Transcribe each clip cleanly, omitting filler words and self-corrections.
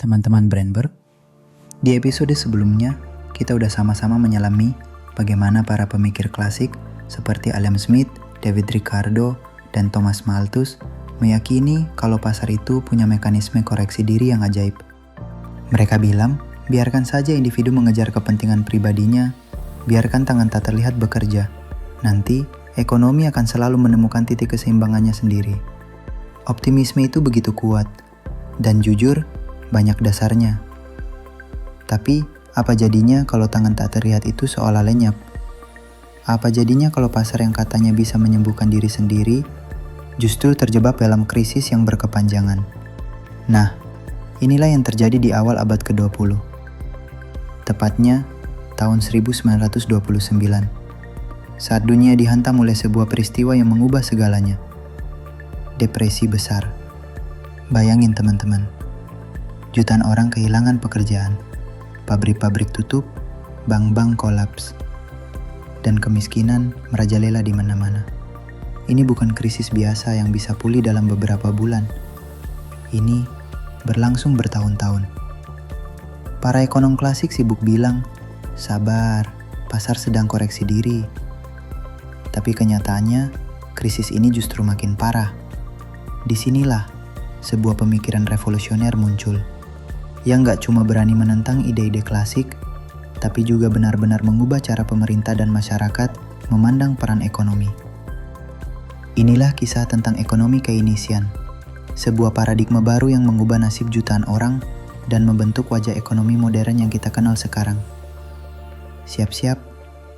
teman-teman Brandberg. Di episode sebelumnya, kita udah sama-sama menyelami bagaimana para pemikir klasik seperti Adam Smith, David Ricardo, dan Thomas Malthus meyakini kalau pasar itu punya mekanisme koreksi diri yang ajaib. Mereka bilang, biarkan saja individu mengejar kepentingan pribadinya, biarkan tangan tak terlihat bekerja. Nanti, ekonomi akan selalu menemukan titik keseimbangannya sendiri. Optimisme itu begitu kuat, dan jujur, banyak dasarnya. Tapi, apa jadinya kalau tangan tak terlihat itu seolah lenyap? Apa jadinya kalau pasar yang katanya bisa menyembuhkan diri sendiri, justru terjebak dalam krisis yang berkepanjangan? Nah, inilah yang terjadi di awal abad ke-20. Tepatnya, tahun 1929. Saat dunia dihantam oleh sebuah peristiwa yang mengubah segalanya. Depresi besar. Bayangin teman-teman. Jutaan orang kehilangan pekerjaan, pabrik-pabrik tutup, bank-bank kolaps, dan kemiskinan merajalela di mana-mana. Ini bukan krisis biasa yang bisa pulih dalam beberapa bulan. Ini berlangsung bertahun-tahun. Para ekonom klasik sibuk bilang, sabar, pasar sedang koreksi diri. Tapi kenyataannya, krisis ini justru makin parah. Disinilah sebuah pemikiran revolusioner muncul, yang gak cuma berani menentang ide-ide klasik, tapi juga benar-benar mengubah cara pemerintah dan masyarakat memandang peran ekonomi. Inilah kisah tentang ekonomi Keynesian, sebuah paradigma baru yang mengubah nasib jutaan orang dan membentuk wajah ekonomi modern yang kita kenal sekarang. Siap-siap,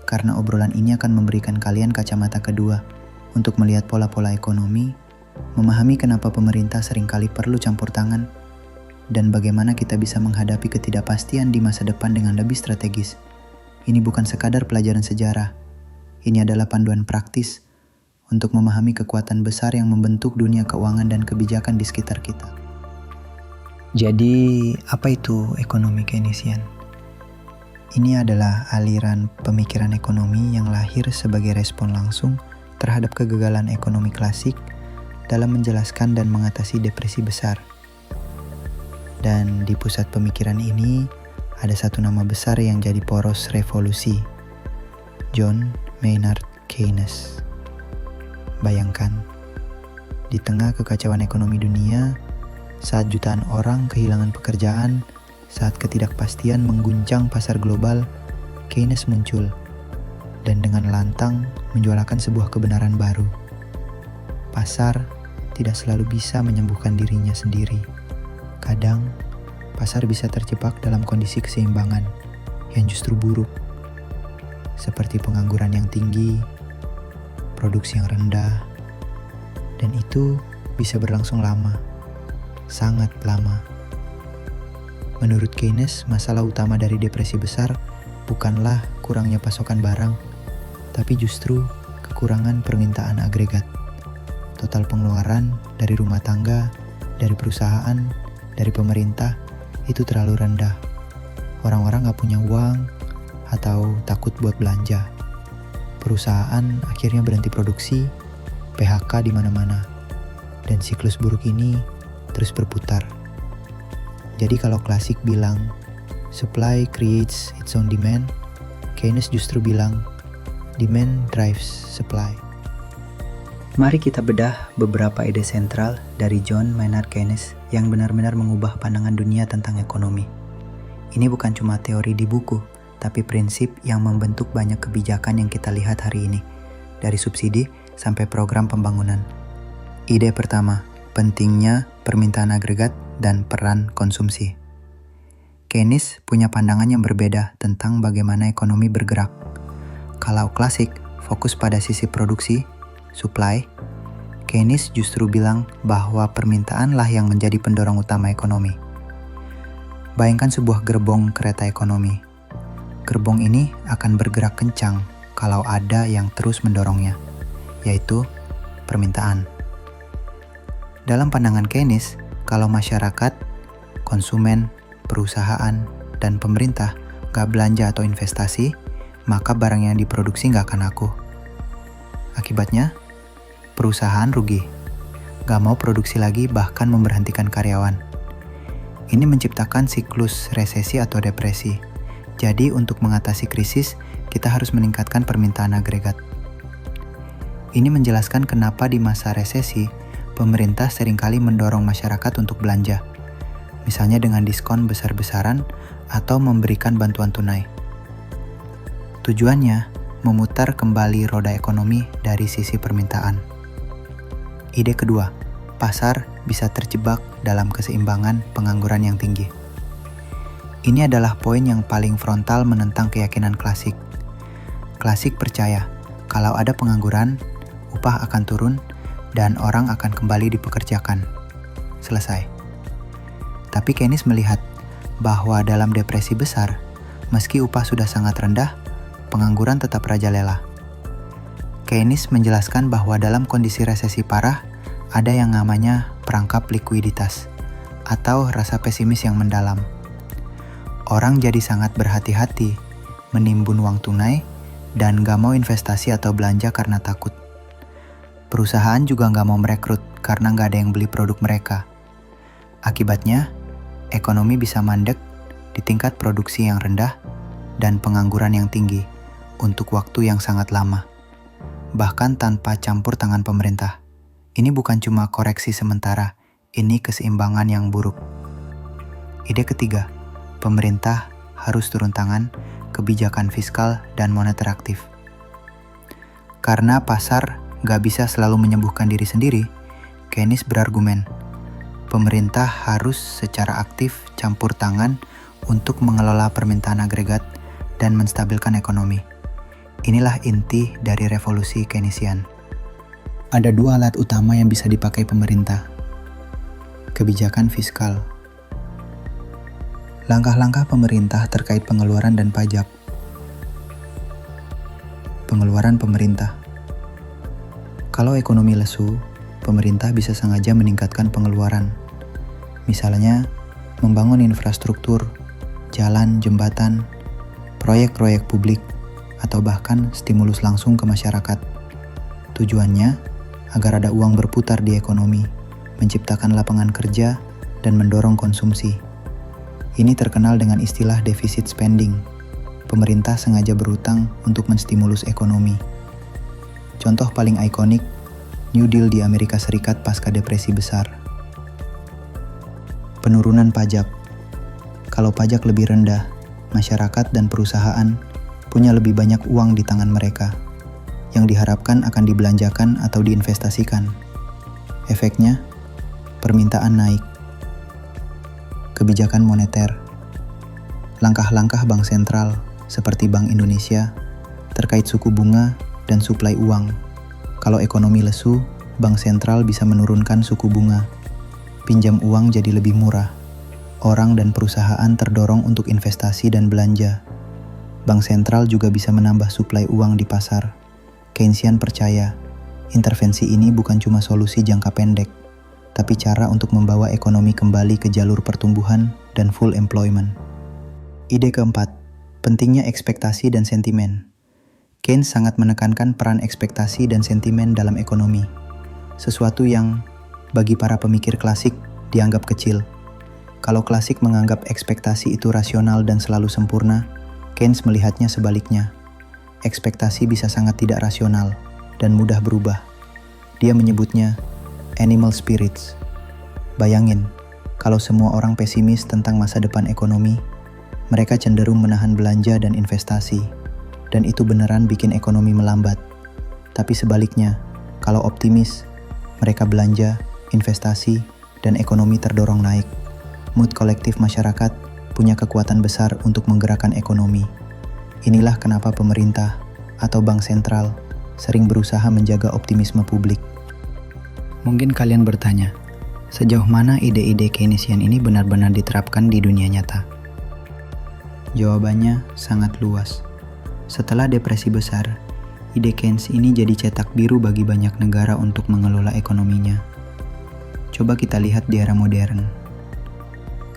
karena obrolan ini akan memberikan kalian kacamata kedua untuk melihat pola-pola ekonomi, memahami kenapa pemerintah seringkali perlu campur tangan, dan bagaimana kita bisa menghadapi ketidakpastian di masa depan dengan lebih strategis. Ini bukan sekadar pelajaran sejarah. Ini adalah panduan praktis untuk memahami kekuatan besar yang membentuk dunia keuangan dan kebijakan di sekitar kita. Jadi, apa itu ekonomi Keynesian? Ini adalah aliran pemikiran ekonomi yang lahir sebagai respon langsung terhadap kegagalan ekonomi klasik dalam menjelaskan dan mengatasi depresi besar. Dan di pusat pemikiran ini ada satu nama besar yang jadi poros revolusi, John Maynard Keynes. Bayangkan, di tengah kekacauan ekonomi dunia, saat jutaan orang kehilangan pekerjaan, saat ketidakpastian mengguncang pasar global, Keynes muncul dan dengan lantang menjualakan sebuah kebenaran baru. Pasar tidak selalu bisa menyembuhkan dirinya sendiri. Kadang, pasar bisa terjebak dalam kondisi keseimbangan yang justru buruk, seperti pengangguran yang tinggi, produksi yang rendah, dan itu bisa berlangsung lama, sangat lama. Menurut Keynes, masalah utama dari depresi besar bukanlah kurangnya pasokan barang, tapi justru kekurangan permintaan agregat. Total pengeluaran dari rumah tangga, dari perusahaan, dari pemerintah itu terlalu rendah. Orang-orang gak punya uang atau takut buat belanja. Perusahaan akhirnya berhenti produksi, PHK di mana-mana, dan siklus buruk ini terus berputar. Jadi kalau klasik bilang supply creates its own demand, Keynes justru bilang demand drives supply. Mari kita bedah beberapa ide sentral dari John Maynard Keynes yang benar-benar mengubah pandangan dunia tentang ekonomi. Ini bukan cuma teori di buku, tapi prinsip yang membentuk banyak kebijakan yang kita lihat hari ini, dari subsidi sampai program pembangunan. Ide pertama, pentingnya permintaan agregat dan peran konsumsi. Keynes punya pandangan yang berbeda tentang bagaimana ekonomi bergerak. Kalau klasik fokus pada sisi produksi, supply, Keynes justru bilang bahwa permintaanlah yang menjadi pendorong utama ekonomi. Bayangkan sebuah gerbong kereta ekonomi. Gerbong ini akan bergerak kencang kalau ada yang terus mendorongnya, yaitu permintaan. Dalam pandangan Keynes, kalau masyarakat, konsumen, perusahaan, dan pemerintah gak belanja atau investasi, maka barang yang diproduksi gak akan laku. Akibatnya, perusahaan rugi, gak mau produksi lagi bahkan memberhentikan karyawan. Ini menciptakan siklus resesi atau depresi. Jadi untuk mengatasi krisis, kita harus meningkatkan permintaan agregat. Ini menjelaskan kenapa di masa resesi, pemerintah seringkali mendorong masyarakat untuk belanja, misalnya dengan diskon besar-besaran atau memberikan bantuan tunai. Tujuannya, memutar kembali roda ekonomi dari sisi permintaan. Ide kedua, pasar bisa terjebak dalam keseimbangan pengangguran yang tinggi. Ini adalah poin yang paling frontal menentang keyakinan klasik. Klasik percaya, kalau ada pengangguran, upah akan turun dan orang akan kembali dipekerjakan. Selesai. Tapi Keynes melihat bahwa dalam depresi besar, meski upah sudah sangat rendah, pengangguran tetap merajalela. Keynes menjelaskan bahwa dalam kondisi resesi parah, ada yang namanya perangkap likuiditas, atau rasa pesimis yang mendalam. Orang jadi sangat berhati-hati, menimbun uang tunai, dan gak mau investasi atau belanja karena takut. Perusahaan juga gak mau merekrut karena gak ada yang beli produk mereka. Akibatnya, ekonomi bisa mandek di tingkat produksi yang rendah dan pengangguran yang tinggi untuk waktu yang sangat lama, bahkan tanpa campur tangan pemerintah. Ini bukan cuma koreksi sementara, ini keseimbangan yang buruk. Ide ketiga, pemerintah harus turun tangan, kebijakan fiskal dan moneter aktif. Karena pasar gak bisa selalu menyembuhkan diri sendiri, Keynes berargumen, pemerintah harus secara aktif campur tangan untuk mengelola permintaan agregat dan menstabilkan ekonomi. Inilah inti dari revolusi Keynesian. Ada dua alat utama yang bisa dipakai pemerintah. Kebijakan fiskal. Langkah-langkah pemerintah terkait pengeluaran dan pajak. Pengeluaran pemerintah. Kalau ekonomi lesu, pemerintah bisa sengaja meningkatkan pengeluaran. Misalnya, membangun infrastruktur, jalan, jembatan, proyek-proyek publik, atau bahkan stimulus langsung ke masyarakat. Tujuannya, agar ada uang berputar di ekonomi, menciptakan lapangan kerja, dan mendorong konsumsi. Ini terkenal dengan istilah deficit spending. Pemerintah sengaja berhutang untuk menstimulus ekonomi. Contoh paling ikonik, New Deal di Amerika Serikat pasca depresi besar. Penurunan pajak. Kalau pajak lebih rendah, masyarakat dan perusahaan punya lebih banyak uang di tangan mereka, yang diharapkan akan dibelanjakan atau diinvestasikan. Efeknya, permintaan naik. Kebijakan moneter. Langkah-langkah bank sentral seperti Bank Indonesia terkait suku bunga dan suplai uang. Kalau ekonomi lesu, bank sentral bisa menurunkan suku bunga. Pinjam uang jadi lebih murah. Orang dan perusahaan terdorong untuk investasi dan belanja. Bank sentral juga bisa menambah suplai uang di pasar. Keynesian percaya, intervensi ini bukan cuma solusi jangka pendek, tapi cara untuk membawa ekonomi kembali ke jalur pertumbuhan dan full employment. Ide keempat, pentingnya ekspektasi dan sentimen. Keynes sangat menekankan peran ekspektasi dan sentimen dalam ekonomi, sesuatu yang bagi para pemikir klasik dianggap kecil. Kalau klasik menganggap ekspektasi itu rasional dan selalu sempurna, Keynes melihatnya sebaliknya. Ekspektasi bisa sangat tidak rasional dan mudah berubah. Dia menyebutnya animal spirits. Bayangin, kalau semua orang pesimis tentang masa depan ekonomi, mereka cenderung menahan belanja dan investasi, dan itu beneran bikin ekonomi melambat. Tapi sebaliknya, kalau optimis, mereka belanja, investasi, dan ekonomi terdorong naik. Mood kolektif masyarakat punya kekuatan besar untuk menggerakkan ekonomi. Inilah kenapa pemerintah atau bank sentral sering berusaha menjaga optimisme publik. Mungkin kalian bertanya, sejauh mana ide-ide Keynesian ini benar-benar diterapkan di dunia nyata? Jawabannya sangat luas. Setelah depresi besar, ide Keynes ini jadi cetak biru bagi banyak negara untuk mengelola ekonominya. Coba kita lihat di era modern.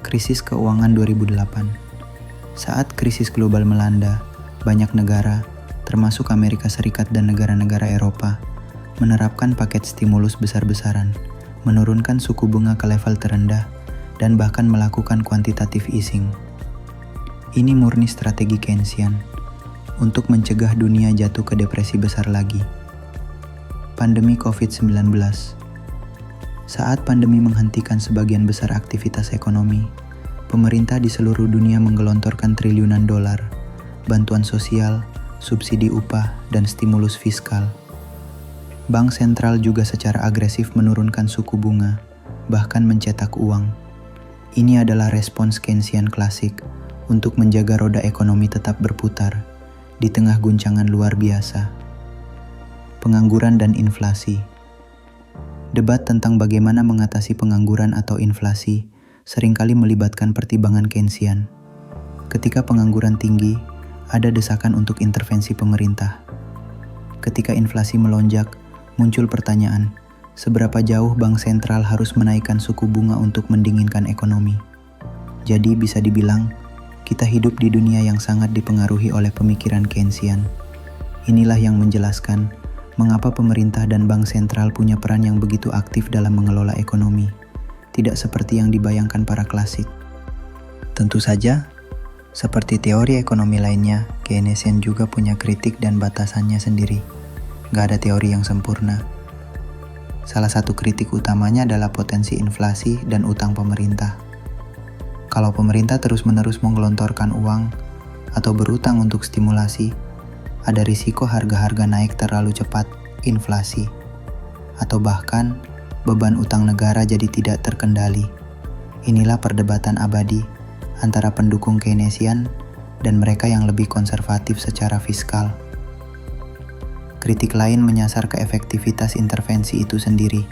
Krisis keuangan 2008. Saat krisis global melanda, banyak negara, termasuk Amerika Serikat dan negara-negara Eropa, menerapkan paket stimulus besar-besaran, menurunkan suku bunga ke level terendah, dan bahkan melakukan quantitative easing. Ini murni strategi Keynesian untuk mencegah dunia jatuh ke depresi besar lagi. Pandemi COVID-19. Saat pandemi menghentikan sebagian besar aktivitas ekonomi, pemerintah di seluruh dunia menggelontorkan triliunan dolar, bantuan sosial, subsidi upah, dan stimulus fiskal. Bank sentral juga secara agresif menurunkan suku bunga, bahkan mencetak uang. Ini adalah respons Keynesian klasik untuk menjaga roda ekonomi tetap berputar di tengah guncangan luar biasa. Pengangguran dan inflasi. Debat tentang bagaimana mengatasi pengangguran atau inflasi seringkali melibatkan pertimbangan Keynesian. Ketika pengangguran tinggi, ada desakan untuk intervensi pemerintah. Ketika inflasi melonjak, muncul pertanyaan, seberapa jauh bank sentral harus menaikkan suku bunga untuk mendinginkan ekonomi? Jadi bisa dibilang, kita hidup di dunia yang sangat dipengaruhi oleh pemikiran Keynesian. Inilah yang menjelaskan mengapa pemerintah dan bank sentral punya peran yang begitu aktif dalam mengelola ekonomi, tidak seperti yang dibayangkan para klasik. Tentu saja, seperti teori ekonomi lainnya, Keynesian juga punya kritik dan batasannya sendiri. Gak ada teori yang sempurna. Salah satu kritik utamanya adalah potensi inflasi dan utang pemerintah. Kalau pemerintah terus-menerus menggelontorkan uang atau berutang untuk stimulasi, ada risiko harga-harga naik terlalu cepat, inflasi, atau bahkan beban utang negara jadi tidak terkendali. Inilah perdebatan abadi antara pendukung Keynesian dan mereka yang lebih konservatif secara fiskal. Kritik lain menyasar ke efektivitas intervensi itu sendiri.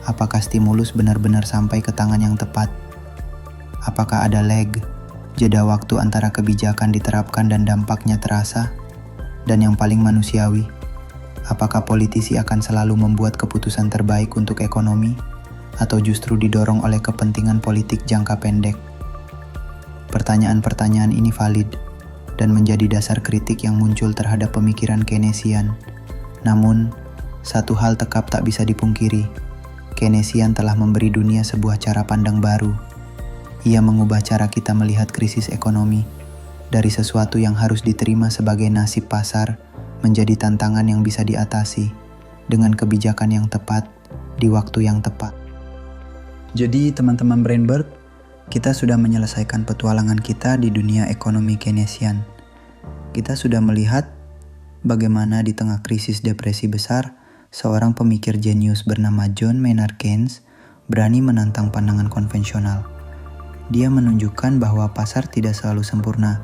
Apakah stimulus benar-benar sampai ke tangan yang tepat? Apakah ada lag, jeda waktu antara kebijakan diterapkan dan dampaknya terasa? Dan yang paling manusiawi, apakah politisi akan selalu membuat keputusan terbaik untuk ekonomi, atau justru didorong oleh kepentingan politik jangka pendek? Pertanyaan-pertanyaan ini valid dan menjadi dasar kritik yang muncul terhadap pemikiran Keynesian. Namun, satu hal tekap tak bisa dipungkiri, Keynesian telah memberi dunia sebuah cara pandang baru. Ia mengubah cara kita melihat krisis ekonomi, dari sesuatu yang harus diterima sebagai nasib pasar, menjadi tantangan yang bisa diatasi, dengan kebijakan yang tepat, di waktu yang tepat. Jadi teman-teman Brainbird, kita sudah menyelesaikan petualangan kita di dunia ekonomi Keynesian. Kita sudah melihat bagaimana di tengah krisis depresi besar, seorang pemikir jenius bernama John Maynard Keynes berani menantang pandangan konvensional. Dia menunjukkan bahwa pasar tidak selalu sempurna,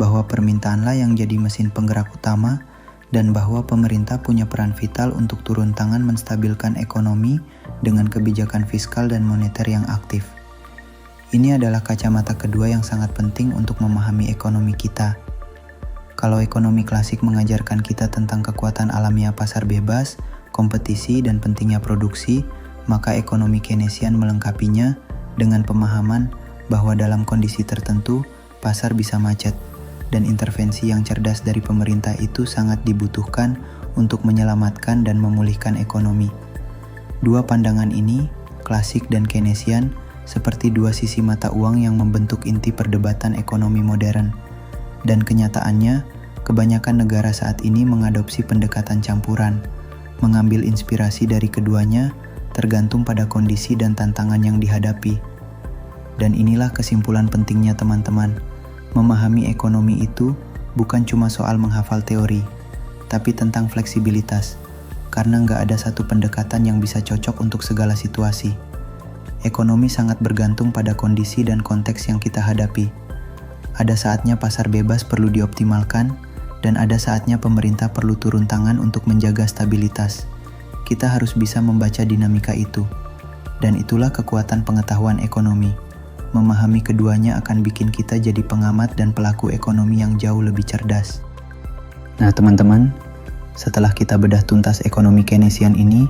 bahwa permintaanlah yang jadi mesin penggerak utama, dan bahwa pemerintah punya peran vital untuk turun tangan menstabilkan ekonomi dengan kebijakan fiskal dan moneter yang aktif. Ini adalah kacamata kedua yang sangat penting untuk memahami ekonomi kita. Kalau ekonomi klasik mengajarkan kita tentang kekuatan alamiah pasar bebas, kompetisi, dan pentingnya produksi, maka ekonomi Keynesian melengkapinya dengan pemahaman bahwa dalam kondisi tertentu, pasar bisa macet, dan intervensi yang cerdas dari pemerintah itu sangat dibutuhkan untuk menyelamatkan dan memulihkan ekonomi. Dua pandangan ini, klasik dan Keynesian, seperti dua sisi mata uang yang membentuk inti perdebatan ekonomi modern. Dan kenyataannya, kebanyakan negara saat ini mengadopsi pendekatan campuran, mengambil inspirasi dari keduanya, tergantung pada kondisi dan tantangan yang dihadapi. Dan inilah kesimpulan pentingnya teman-teman. Memahami ekonomi itu bukan cuma soal menghafal teori, tapi tentang fleksibilitas, karena nggak ada satu pendekatan yang bisa cocok untuk segala situasi. Ekonomi sangat bergantung pada kondisi dan konteks yang kita hadapi. Ada saatnya pasar bebas perlu dioptimalkan, dan ada saatnya pemerintah perlu turun tangan untuk menjaga stabilitas. Kita harus bisa membaca dinamika itu. Dan itulah kekuatan pengetahuan ekonomi. Memahami keduanya akan bikin kita jadi pengamat dan pelaku ekonomi yang jauh lebih cerdas. Nah teman-teman, setelah kita bedah tuntas ekonomi Keynesian ini,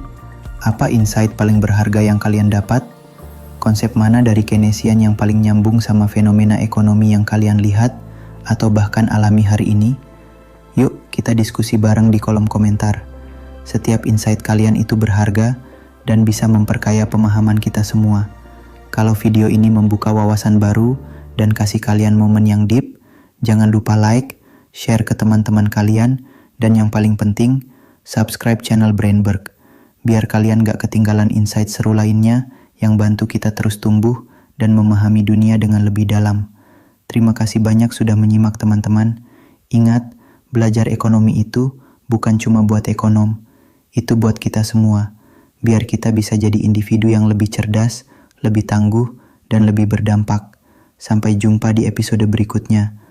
apa insight paling berharga yang kalian dapat? Konsep mana dari Keynesian yang paling nyambung sama fenomena ekonomi yang kalian lihat atau bahkan alami hari ini? Yuk kita diskusi bareng di kolom komentar. Setiap insight kalian itu berharga dan bisa memperkaya pemahaman kita semua. Kalau video ini membuka wawasan baru dan kasih kalian momen yang deep, jangan lupa like, share ke teman-teman kalian, dan yang paling penting, subscribe channel Brainberg, biar kalian gak ketinggalan insight seru lainnya yang bantu kita terus tumbuh dan memahami dunia dengan lebih dalam. Terima kasih banyak sudah menyimak teman-teman. Ingat, belajar ekonomi itu bukan cuma buat ekonom, itu buat kita semua, biar kita bisa jadi individu yang lebih cerdas, lebih tangguh, dan lebih berdampak. Sampai jumpa di episode berikutnya.